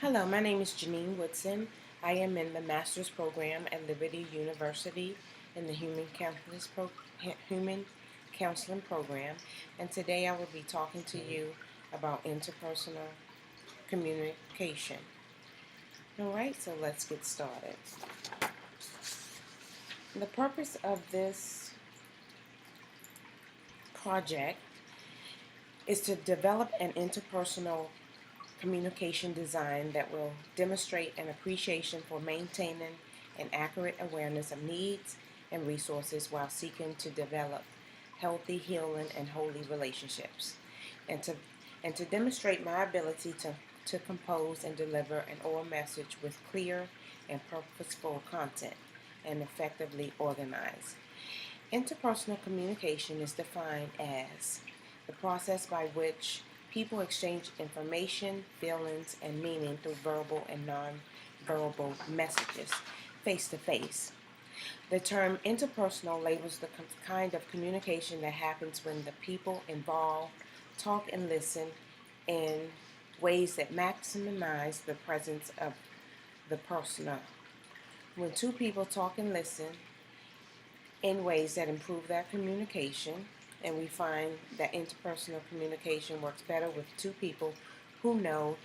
Hello, my name is Janine Woodson. I am in the master's program at Liberty University in the Human Counseling Program, and today I will be talking to you about interpersonal communication. All right, so let's get started. The purpose of this project is to develop an interpersonal communication design that will demonstrate an appreciation for maintaining an accurate awareness of needs and resources while seeking to develop healthy, healing, and holy relationships, and to demonstrate my ability to compose and deliver an oral message with clear and purposeful content and effectively organized. Interpersonal communication is defined as the process by which people exchange information, feelings, and meaning through verbal and non-verbal messages face to face. The term interpersonal labels the kind of communication that happens when the people involved talk and listen in ways that maximize the presence of the personal. When two people talk and listen in ways that improve their communication, and we find that interpersonal communication works better with two people who know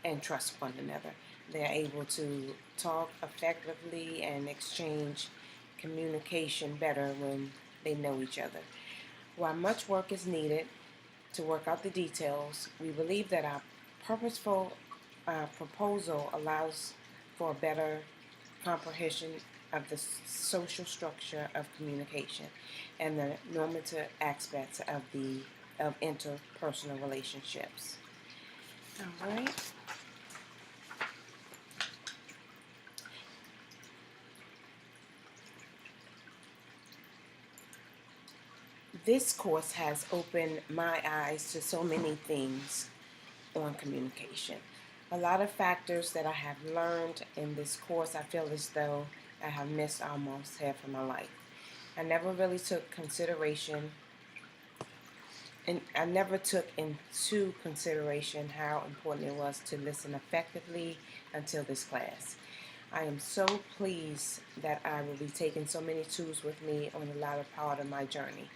and trust one another. They're able to talk effectively and exchange communication better when they know each other. While much work is needed to work out the details, we believe that our purposeful proposal allows for a better comprehension of the social structure of communication and the normative aspects of interpersonal relationships. All right. This course has opened my eyes to so many things on communication. A lot of factors that I have learned in this course, I feel as though I have missed almost half of my life. I never really took consideration, and I never took into consideration how important it was to listen effectively until this class. I am so pleased that I will be taking so many tools with me on the latter part of my journey.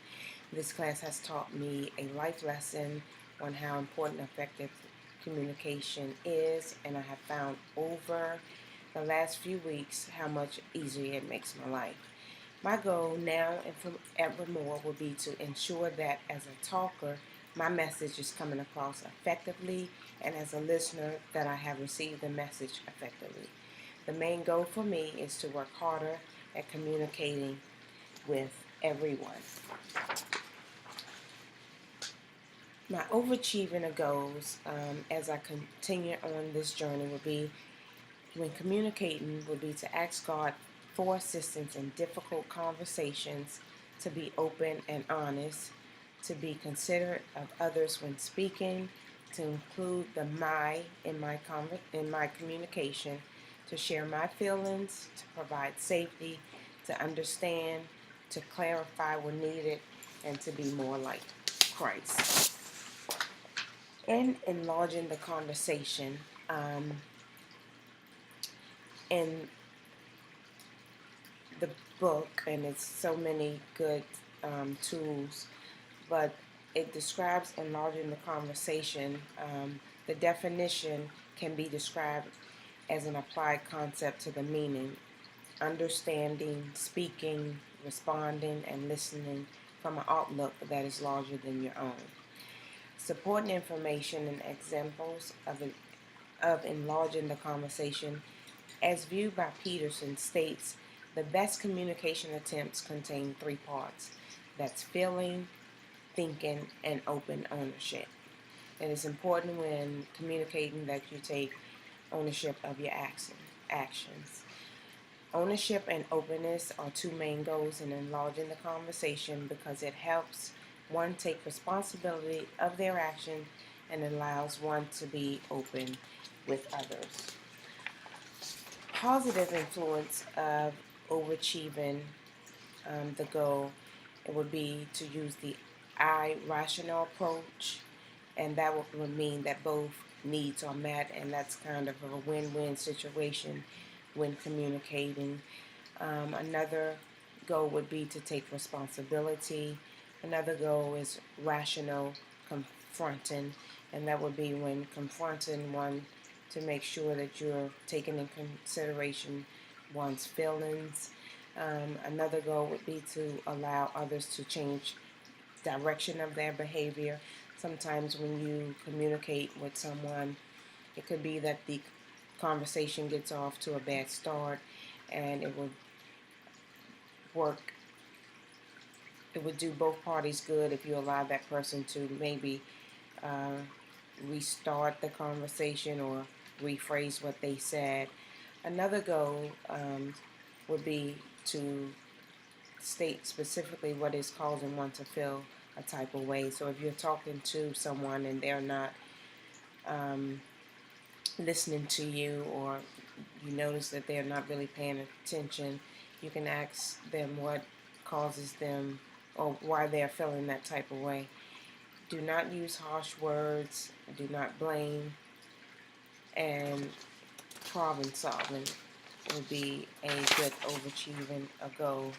This class has taught me a life lesson on how important effective communication is, and I have found over the last few weeks how much easier it makes my life. My goal now and forevermore will be to ensure that as a talker, my message is coming across effectively, and as a listener, that I have received the message effectively. The main goal for me is to work harder at communicating with everyone. My overachieving goals as I continue on this journey would be, when communicating, would be to ask God for assistance in difficult conversations, to be open and honest, to be considerate of others when speaking, to include the "my" in my communication, to share my feelings, to provide safety, to understand, to clarify when needed, and to be more like Christ. In enlarging the conversation, in the book, and it's so many good tools, but it describes enlarging the conversation. The definition can be described as an applied concept to the meaning, understanding, speaking, responding, and listening from an outlook that is larger than your own. Supporting information and examples of enlarging the conversation, as viewed by Peterson, states the best communication attempts contain three parts. That's feeling, thinking, and open ownership. It is important when communicating that you take ownership of your actions. Ownership and openness are two main goals in enlarging the conversation because it helps one take responsibility of their action and allows one to be open with others. Positive influence of overachieving the goal, it would be to use the I rational approach, and that would mean that both needs are met, and that's kind of a win-win situation when communicating. Another goal would be to take responsibility. Another goal is rational confronting, and that would be when confronting one to make sure that you're taking in consideration one's feelings. Another goal would be to allow others to change direction of their behavior. Sometimes when you communicate with someone, it could be that the conversation gets off to a bad start, and work it would do both parties good if you allow that person to maybe uh, restart the conversation or rephrase what they said. Another goal would be to state specifically what is causing one to feel a type of way. So if you're talking to someone and they're not um, listening to you, or you notice that they're not really paying attention, you can ask them what causes them or why they're feeling that type of way. Do not use harsh words, do not blame, and problem solving would be a good overachieving a goal.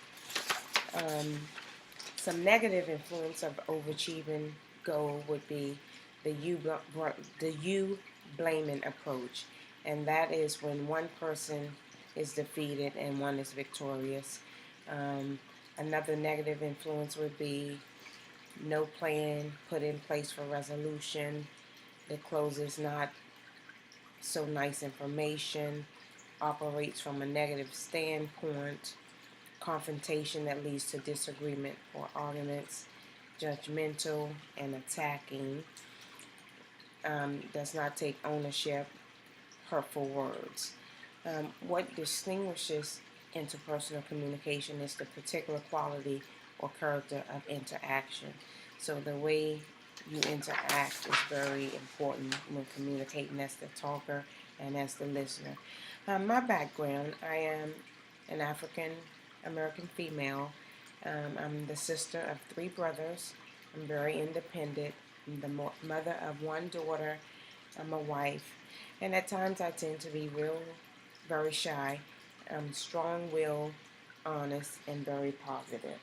Um, some negative influence of overachieving goal would be the you blaming approach, and that is when one person is defeated and one is victorious. Um, Another negative influence would be no plan put in place for resolution. The closes not so nice information, operates from a negative standpoint, confrontation that leads to disagreement or arguments, judgmental and attacking, does not take ownership, hurtful words. What distinguishes interpersonal communication is the particular quality or character of interaction. So the way you interact is very important when communicating as the talker and as the listener. My background, I am an African American female. I'm the sister of three brothers. I'm very independent. I'm the mother of one daughter. I'm a wife. And at times I tend to be very shy. I'm strong-willed, honest, and very positive.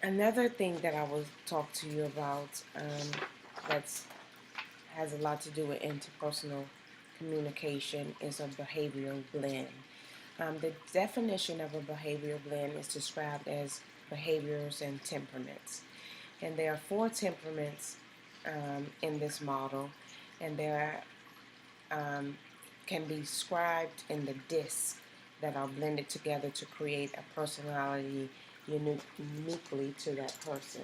Another thing that I will talk to you about that has a lot to do with interpersonal communication is a behavioral blend. The definition of a behavioral blend is described as behaviors and temperaments. And there are four temperaments in this model, and there can be described in the discs that are blended together to create a personality uniquely to that person.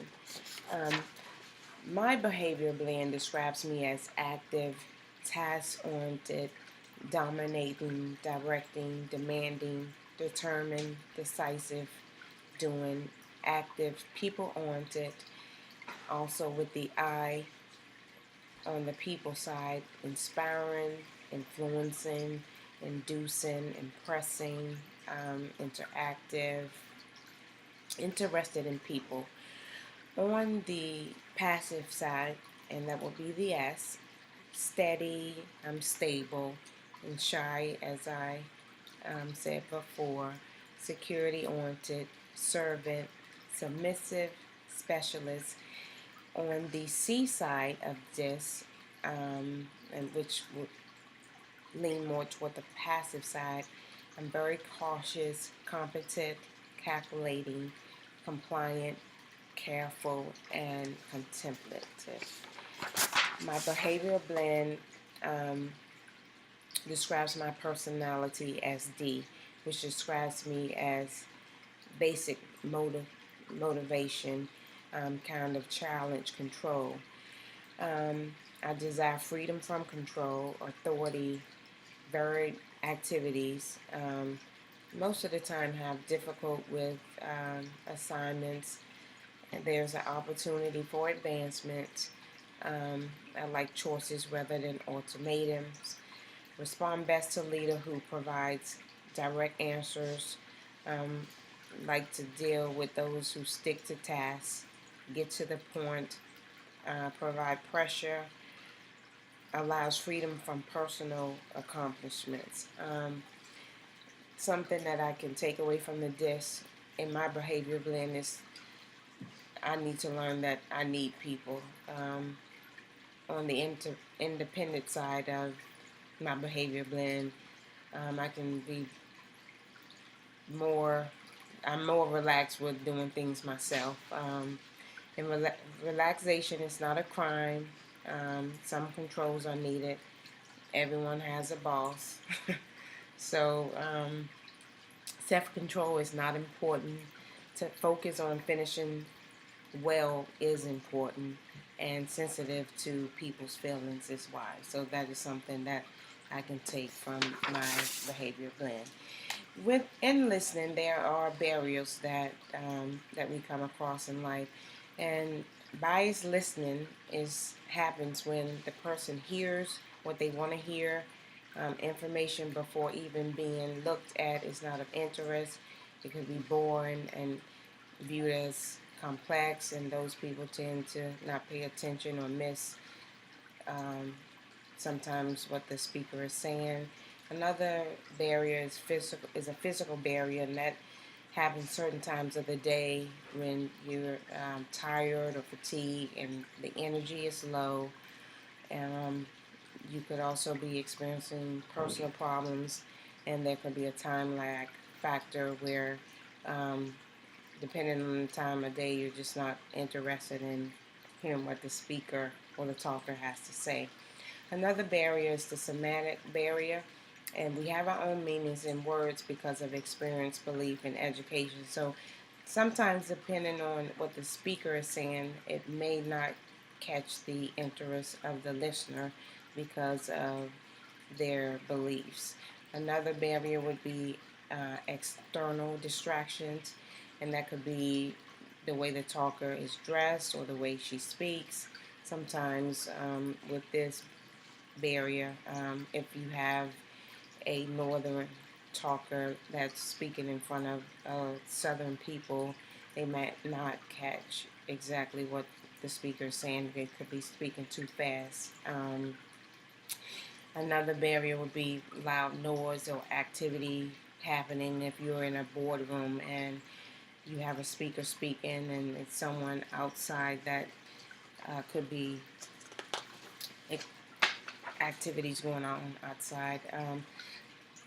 Um, my behavior blend describes me as active, task-oriented, dominating, directing, demanding, determined, decisive, doing, active, people-oriented, also with the I on the people side, inspiring, influencing, inducing, impressing, interactive, interested in people. On the passive side, and that will be the S, steady, I'm stable, and shy, as I said before, security oriented, servant, submissive, specialist. On the C side of this, and which would lean more toward the passive side, I'm very cautious, competent, calculating, compliant, careful, and contemplative. My behavioral blend describes my personality as D, which describes me as basic motivation, kind of challenge, control. I desire freedom from control, authority, varied activities. Most of the time have difficult with assignments, and there's an opportunity for advancement. I like choices rather than ultimatums. Respond best to leader who provides direct answers. Um, like to deal with those who stick to tasks, get to the point, provide pressure, allows freedom from personal accomplishments. Something that I can take away from the disc in my behavior blend is I need to learn that I need people. On the independent side of my behavior blend, I can be more, I'm more relaxed with doing things myself. And relaxation is not a crime. Some controls are needed. Everyone has a boss. So self-control is not important. To focus on finishing well is important, and sensitive to people's feelings is wise. So that is something that I can take from my behavior blend. Within listening, there are barriers that we come across in life, and biased listening happens when the person hears what they want to hear. Information before even being looked at is not of interest. It could be boring and viewed as complex, and those people tend to not pay attention or miss um, sometimes what the speaker is saying. Another barrier is a physical barrier, and that happens certain times of the day when you're tired or fatigued and the energy is low. Um, you could also be experiencing personal problems, and there could be a time lag factor where, um, depending on the time of day, you're just not interested in hearing what the speaker or the talker has to say. Another barrier is the semantic barrier, and we have our own meanings in words because of experience, belief, and education. So sometimes, depending on what the speaker is saying, it may not catch the interest of the listener because of their beliefs. Another barrier would be external distractions, and that could be the way the talker is dressed or the way she speaks. Sometimes with this barrier, if you have a northern talker that's speaking in front of southern people, they might not catch exactly what the speaker is saying. They could be speaking too fast. Another barrier would be loud noise or activity happening if you're in a boardroom and you have a speaker speaking and it's someone outside that could be activities going on outside.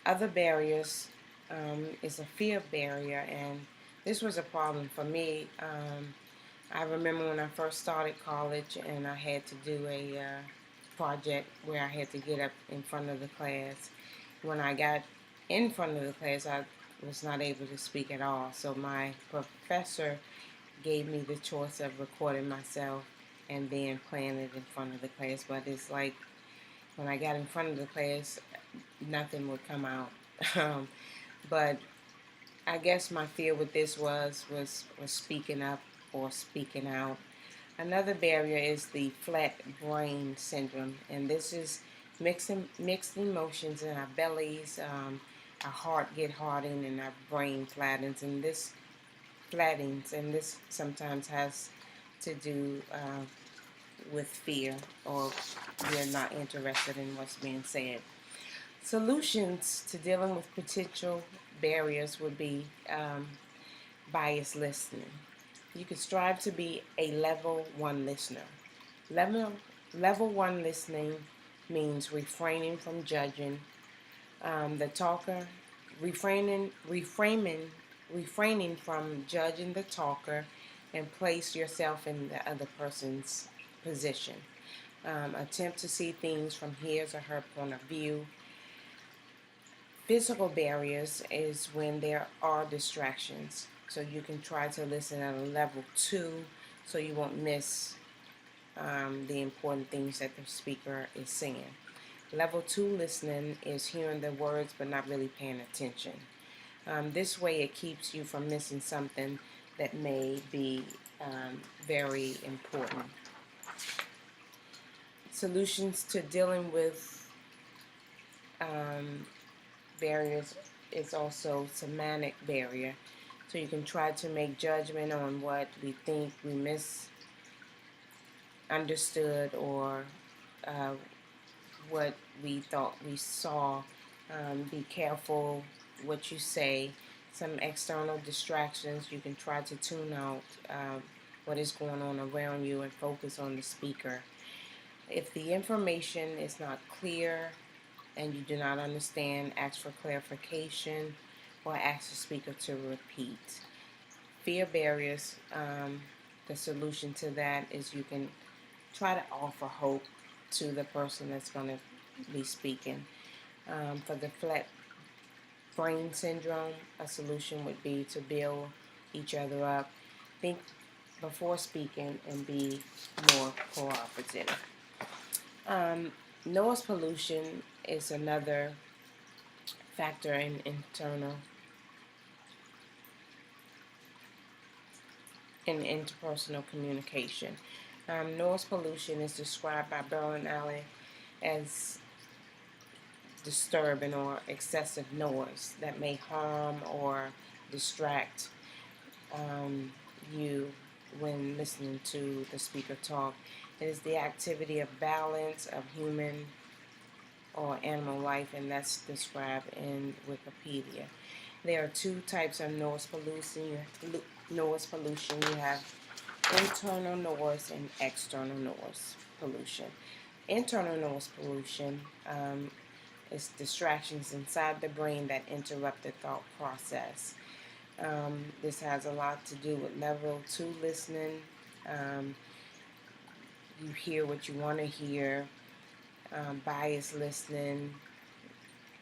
Other barriers is a fear barrier, and this was a problem for me. I remember when I first started college and I had to do a project where I had to get up in front of the class. When I got in front of the class, I was not able to speak at all. So my professor gave me the choice of recording myself and then playing it in front of the class. But it's like when I got in front of the class, nothing would come out. But I guess my fear with this was speaking up or speaking out. Another barrier is the flat brain syndrome, and this is mixed emotions in our bellies. Our heart get hardened and our brain flattens, and this sometimes has to do with fear, or we're not interested in what's being said. Solutions to dealing with potential barriers would be biased listening. You could strive to be a level one listener. Level, level one listening means refraining from judging the talker, refraining from judging the talker, and place yourself in the other person's position. Attempt to see things from his or her point of view. Physical barriers is when there are distractions. So you can try to listen at a level 2 so you won't miss the important things that the speaker is saying. Level 2 listening is hearing the words but not really paying attention. This way it keeps you from missing something that may be very important. Solutions to dealing with barriers is also semantic barrier. So you can try to make judgment on what we think we miss understood or uh, what we thought we saw. Be careful what you say. Some external distractions, you can try to tune out what is going on around you and focus on the speaker. If the information is not clear and you do not understand, ask for clarification or ask the speaker to repeat. Fear barriers, the solution to that is you can try to offer hope to the person that's going to be speaking. For the flat brain syndrome, a solution would be to build each other up, think before speaking, and be more cooperative. Noise pollution is another factor in interpersonal communication. Noise pollution is described by Berlin Alley as disturbing or excessive noise that may harm or distract you when listening to the speaker talk. It is the activity of balance of human or animal life, and that's described in Wikipedia. There are two types of noise pollution. You have internal noise and external noise pollution. Internal noise pollution is distractions inside the brain that interrupt the thought process. This has a lot to do with level 2 listening. You hear what you want to hear. Biased listening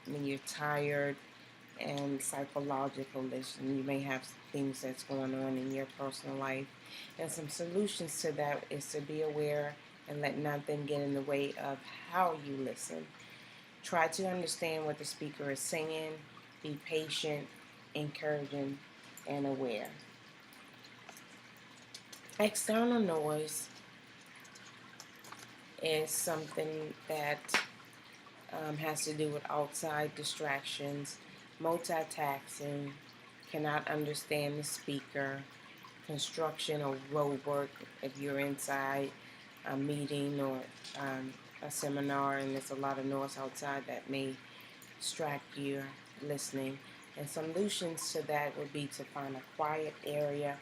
when you're tired, and psychological listening. You may have things that's going on in your personal life. And some solutions to that is to be aware and let nothing get in the way of how you listen. Try to understand what the speaker is saying. Be patient, encouraging, and aware. External noise is something that has to do with outside distractions, multitasking, cannot understand the speaker, construction or road work if you're inside a meeting or a seminar and there's a lot of noise outside that may distract you listening. And solutions to that would be to find a quiet area,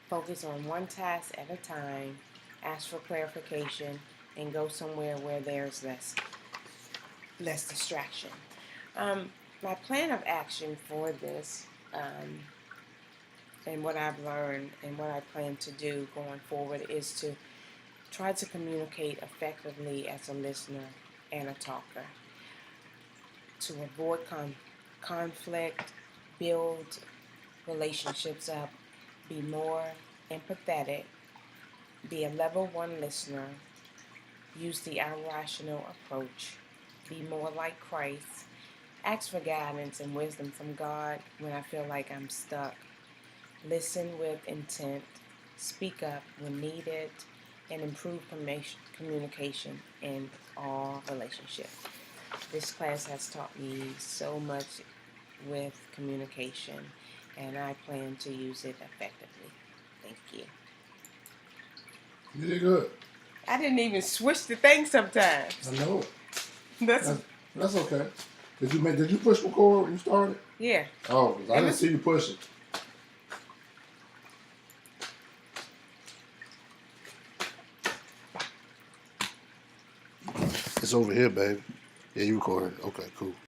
focus on one task at a time, ask for clarification, and go somewhere where there's less distraction. My plan of action for this, and what I've learned and what I plan to do going forward, is to try to communicate effectively as a listener and a talker, to avoid conflict, build relationships up, be more empathetic, be a level 1 listener, use the irrational approach, be more like Christ, ask for guidance and wisdom from God when I feel like I'm stuck, listen with intent, speak up when needed, and improve communication in all relationships. This class has taught me so much with communication, and I plan to use it effectively. Thank you. You did good. I didn't even switch the thing sometimes. I know it. That's That's okay. Did you push record when you started? yeah. Oh, 'cause I didn't see you push it. It's over here, baby. Yeah, you recorded. Okay, cool.